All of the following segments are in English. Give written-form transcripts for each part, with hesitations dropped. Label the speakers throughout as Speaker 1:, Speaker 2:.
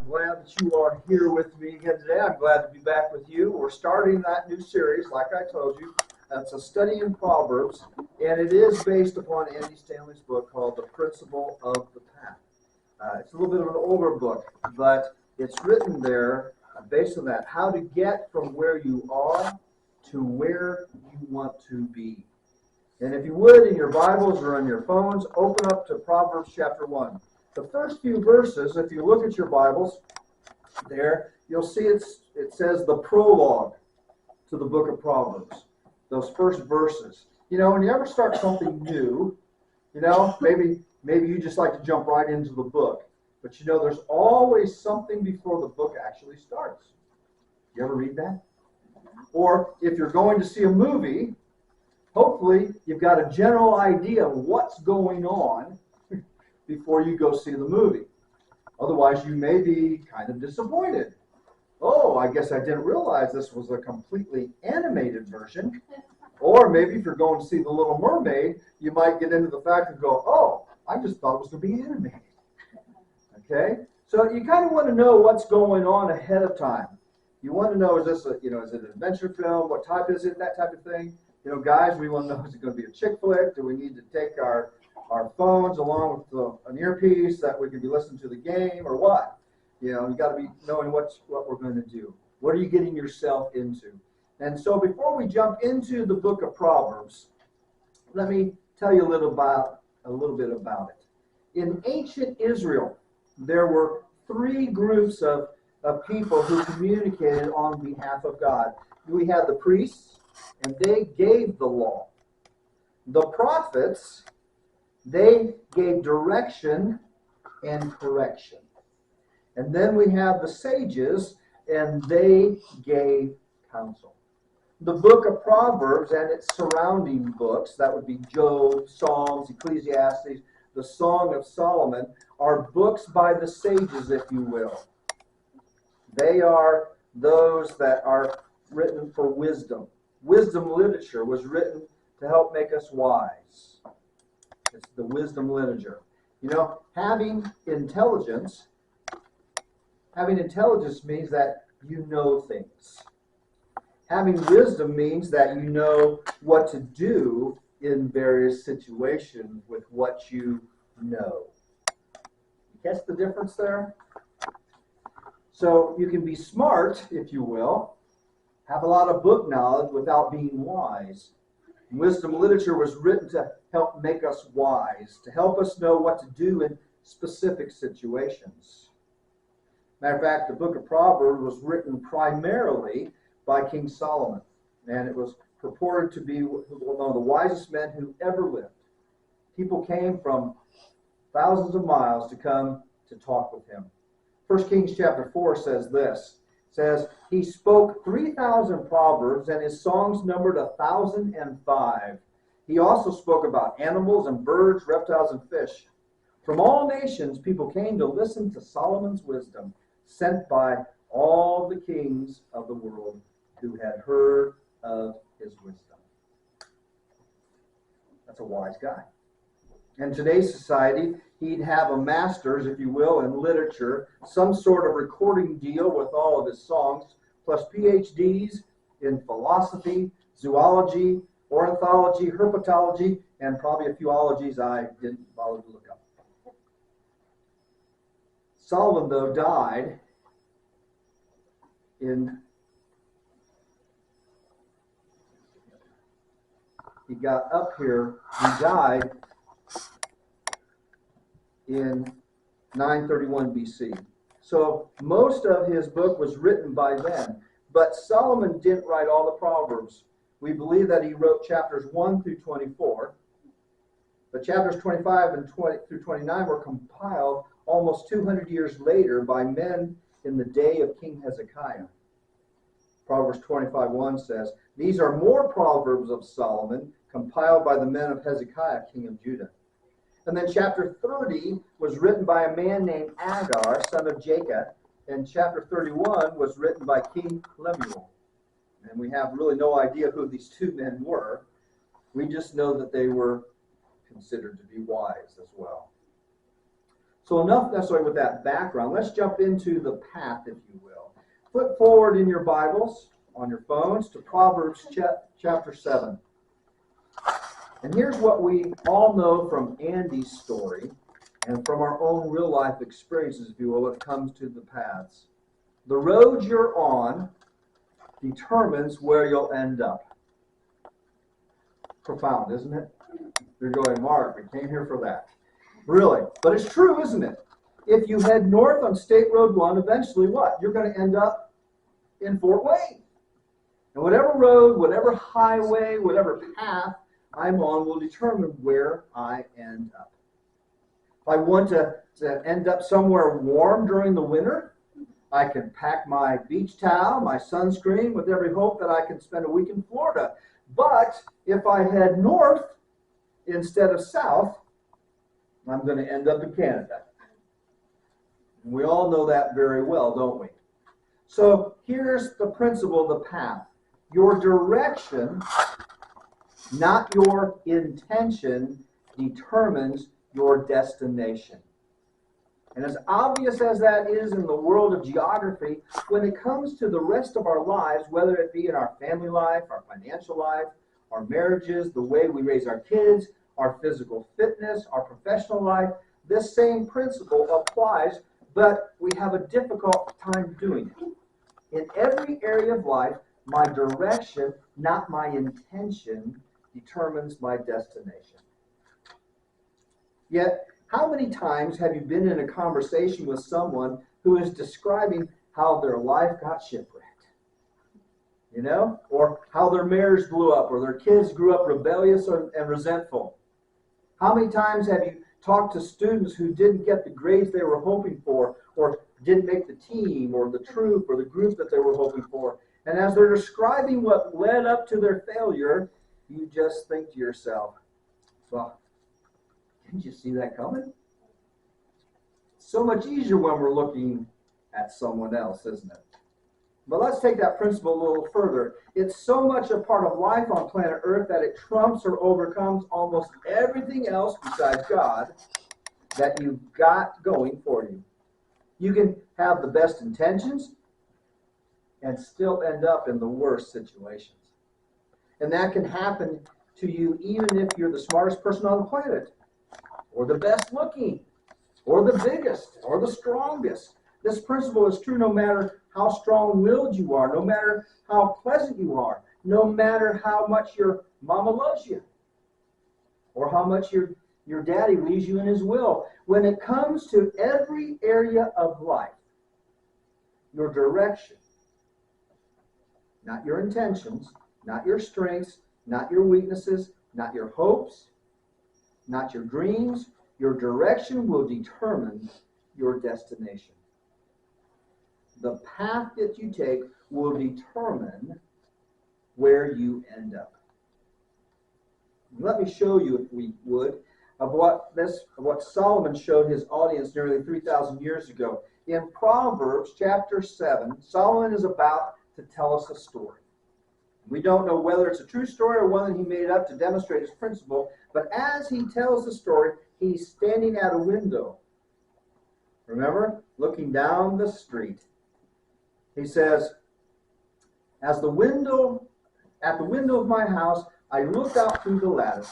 Speaker 1: glad that you are here with me again today. I'm glad to be back with you. We're starting that new series, like I told you. It's a study in Proverbs, and it is based upon Andy Stanley's book called The Principle of the Path. It's a little bit of an older book, but it's written there based on that, how to get from where you are to where you want to be. And if you would, in your Bibles or on your phones, open up to Proverbs chapter 1. The first few verses, if you look at your Bibles there, you'll see it says the prologue to the book of Proverbs. Those first verses. You know, when you ever start something new, you know, maybe you just like to jump right into the book. But you know, there's always something before the book actually starts. You ever read that? Or if you're going to see a movie, hopefully you've got a general idea of what's going on before you go see the movie. Otherwise, you may be kind of disappointed. Oh, I guess I didn't realize this was a completely animated version. Or maybe if you're going to see The Little Mermaid, you might get into the fact and go, oh, I just thought it was going to be animated. Okay? So you kind of want to know what's going on ahead of time. You want to know, is this is it an adventure film? What type is it? That type of thing. You know, guys, we want to know, is it going to be a chick flick? Do we need to take our phones along with an earpiece that we can be listening to the game, or what? You know, you got to be knowing what we're going to do. What are you getting yourself into? And so before we jump into the book of Proverbs, let me tell you a little bit about it. In ancient Israel, there were three groups of people who communicated on behalf of God. We had the priests, and they gave the law. The prophets, they gave direction and correction. And then we have the sages, and they gave counsel. The book of Proverbs and its surrounding books, that would be Job, Psalms, Ecclesiastes, the Song of Solomon, are books by the sages, if you will. They are those that are written for wisdom. Wisdom literature was written to help make us wise. It's the wisdom literature. You know, having intelligence means that you know things. Having wisdom means that you know what to do in various situations with what you know. You catch the difference there? So you can be smart, if you will, have a lot of book knowledge without being wise. Wisdom literature was written to help make us wise, to help us know what to do in specific situations. Matter of fact, the book of Proverbs was written primarily by King Solomon, and it was purported to be one of the wisest men who ever lived. People came from thousands of miles to come to talk with him. 1 Kings chapter 4 says this. It says, he spoke 3,000 proverbs, and his songs numbered 1,005. He also spoke about animals and birds, reptiles and fish. From all nations, people came to listen to Solomon's wisdom, sent by all the kings of the world who had heard of his wisdom. That's a wise guy. In today's society, he'd have a master's, if you will, in literature, some sort of recording deal with all of his songs, plus PhDs in philosophy, zoology, ornithology, herpetology, and probably a few ologies I didn't bother to look up. Solomon, though, died he got up here, he died in 931 BC. So most of his book was written by then. But Solomon didn't write all the Proverbs. We believe that he wrote chapters 1 through 24. But chapters 25 and 20 through 29 were compiled almost 200 years later by men in the day of King Hezekiah. Proverbs 25:1 says, these are more proverbs of Solomon compiled by the men of Hezekiah, king of Judah. And then chapter 30 was written by a man named Agar, son of Jacob. And chapter 31 was written by King Lemuel. And we have really no idea who these two men were. We just know that they were considered to be wise as well. So enough necessarily with that background. Let's jump into the path, if you will. Flip forward in your Bibles, on your phones, to Proverbs chapter 7. And here's what we all know from Andy's story and from our own real life experiences, if you will, when it comes to the paths. The road you're on determines where you'll end up. Profound, isn't it? You're going, Mark, we came here for that. Really. But it's true, isn't it? If you head north on State Road 1, eventually what? You're going to end up in Fort Wayne. And whatever road, whatever highway, whatever path I'm on will determine where I end up. If I want to end up somewhere warm during the winter, I can pack my beach towel, my sunscreen, with every hope that I can spend a week in Florida. But if I head north instead of south, I'm going to end up in Canada. And we all know that very well, don't we? So here's the principle of the path. Your direction, not your intention, determines your destination. And as obvious as that is in the world of geography, when it comes to the rest of our lives, whether it be in our family life, our financial life, our marriages, the way we raise our kids, our physical fitness, our professional life, this same principle applies, but we have a difficult time doing it. In every area of life, my direction, not my intention, determines my destination. Yet, how many times have you been in a conversation with someone who is describing how their life got shipwrecked? You know? Or how their marriage blew up, or their kids grew up rebellious and resentful. How many times have you talked to students who didn't get the grades they were hoping for, or didn't make the team, or the troop, or the group that they were hoping for? And as they're describing what led up to their failure, you just think to yourself, well, didn't you see that coming? It's so much easier when we're looking at someone else, isn't it? But let's take that principle a little further. It's so much a part of life on planet Earth that it trumps or overcomes almost everything else besides God that you've got going for you. You can have the best intentions and still end up in the worst situations. And that can happen to you even if you're the smartest person on the planet, or the best looking, or the biggest, or the strongest. This principle is true no matter how strong-willed you are, no matter how pleasant you are, no matter how much your mama loves you, or how much your daddy leaves you in his will. When it comes to every area of life, your direction, not your intentions, not your strengths, not your weaknesses, not your hopes, not your dreams, your direction will determine your destination. The path that you take will determine where you end up. Let me show you, if we would, of what Solomon showed his audience nearly 3,000 years ago. In Proverbs chapter 7, Solomon is about to tell us a story. We don't know whether it's a true story or one that he made up to demonstrate his principle, but as he tells the story, he's standing at a window. Remember? Looking down the street. He says, at the window of my house, I looked out through the lattice,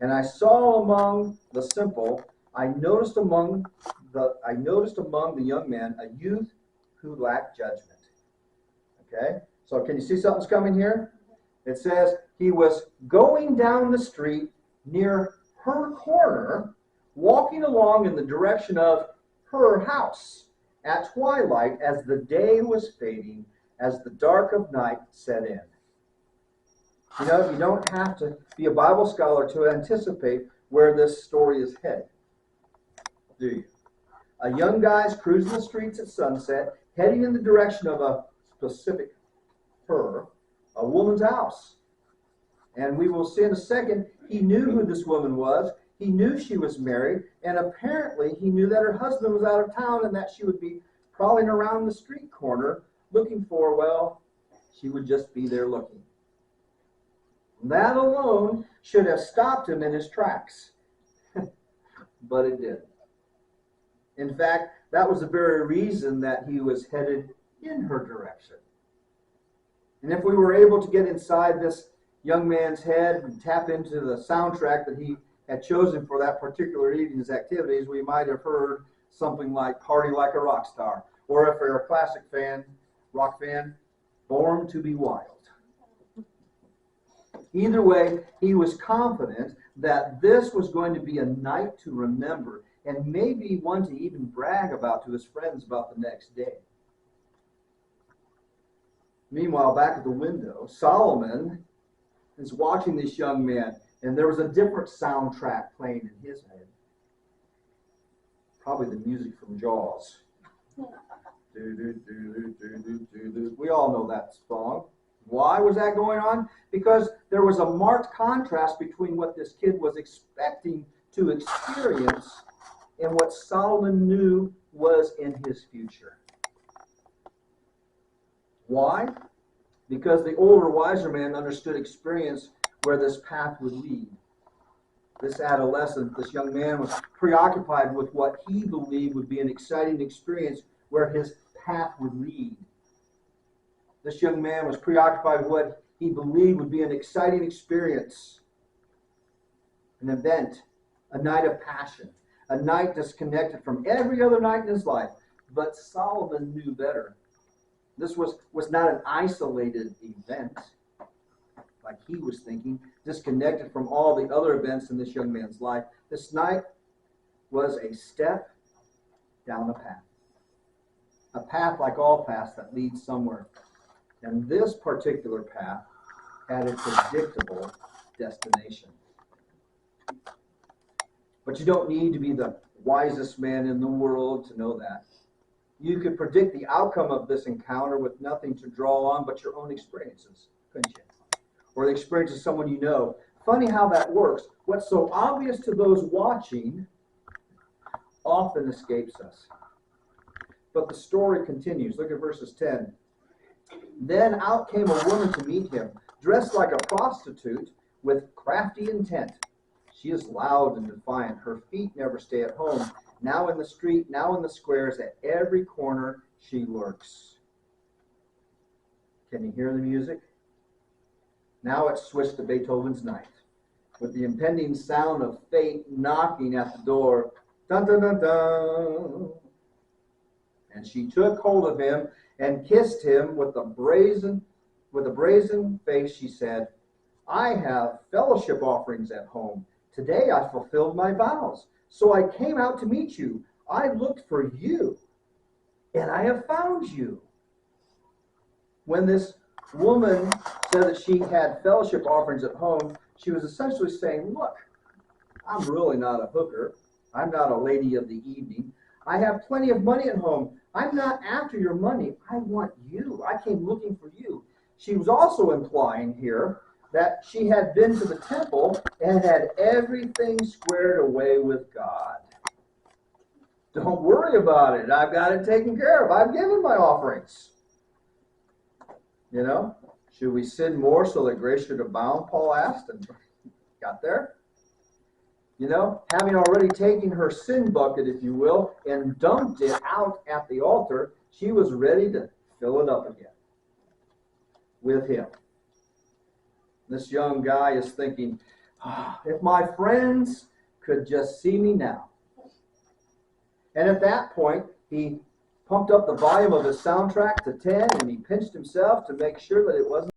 Speaker 1: and I saw among the simple, I noticed among the young men a youth who lacked judgment. Okay? So can you see something's coming here? It says he was going down the street near her corner, walking along in the direction of her house at twilight as the day was fading, as the dark of night set in. You know, you don't have to be a Bible scholar to anticipate where this story is headed, do you? A young guy's cruising the streets at sunset, heading in the direction of a specific a woman's house. And we will see in a second, he knew who this woman was. He knew she was married, and apparently he knew that her husband was out of town and that she would be prowling around the street corner looking for, well, she would just be there looking. That alone should have stopped him in his tracks. But it didn't. In fact, that was the very reason that he was headed in her direction. And if we were able to get inside this young man's head and tap into the soundtrack that he had chosen for that particular evening's activities, we might have heard something like Party Like a Rock Star, or if you're a classic fan, rock fan, Born to Be Wild. Either way, he was confident that this was going to be a night to remember, and maybe one to even brag about to his friends about the next day. Meanwhile, back at the window, Solomon is watching this young man, and there was a different soundtrack playing in his head. Probably the music from Jaws. We all know that song. Why was that going on? Because there was a marked contrast between what this kid was expecting to experience and what Solomon knew was in his future. Why? Because the older, wiser man understood experience where this path would lead. This adolescent, this young man, was preoccupied with what he believed would be an exciting experience where his path would lead. This young man was preoccupied with what he believed would be an exciting experience, an event, a night of passion, a night disconnected from every other night in his life. But Solomon knew better. This was not an isolated event, like he was thinking, disconnected from all the other events in this young man's life. This night was a step down a path like all paths that leads somewhere. And this particular path had a predictable destination. But you don't need to be the wisest man in the world to know that. You could predict the outcome of this encounter with nothing to draw on but your own experiences, couldn't you? Or the experience of someone you know. Funny how that works. What's so obvious to those watching often escapes us. But the story continues. Look at verses 10. Then out came a woman to meet him, dressed like a prostitute with crafty intent. She is loud and defiant. Her feet never stay at home. Now in the street, now in the squares, at every corner she lurks. Can you hear the music? Now it's switched to Beethoven's Ninth, with the impending sound of fate knocking at the door. Dun, dun, dun, dun. And she took hold of him and kissed him with a brazen face. She said, I have fellowship offerings at home. Today I fulfilled my vows. So I came out to meet you. I looked for you, and I have found you. When this woman said that she had fellowship offerings at home, she was essentially saying, look, I'm really not a hooker. I'm not a lady of the evening. I have plenty of money at home. I'm not after your money. I want you. I came looking for you. She was also implying here that she had been to the temple and had everything squared away with God. Don't worry about it. I've got it taken care of. I've given my offerings. You know, should we sin more so that grace should abound, Paul asked, and got there. You know, having already taken her sin bucket, if you will, and dumped it out at the altar, she was ready to fill it up again with him. This young guy is thinking, if my friends could just see me now. And at that point, he pumped up the volume of his soundtrack to 10, and he pinched himself to make sure that it wasn't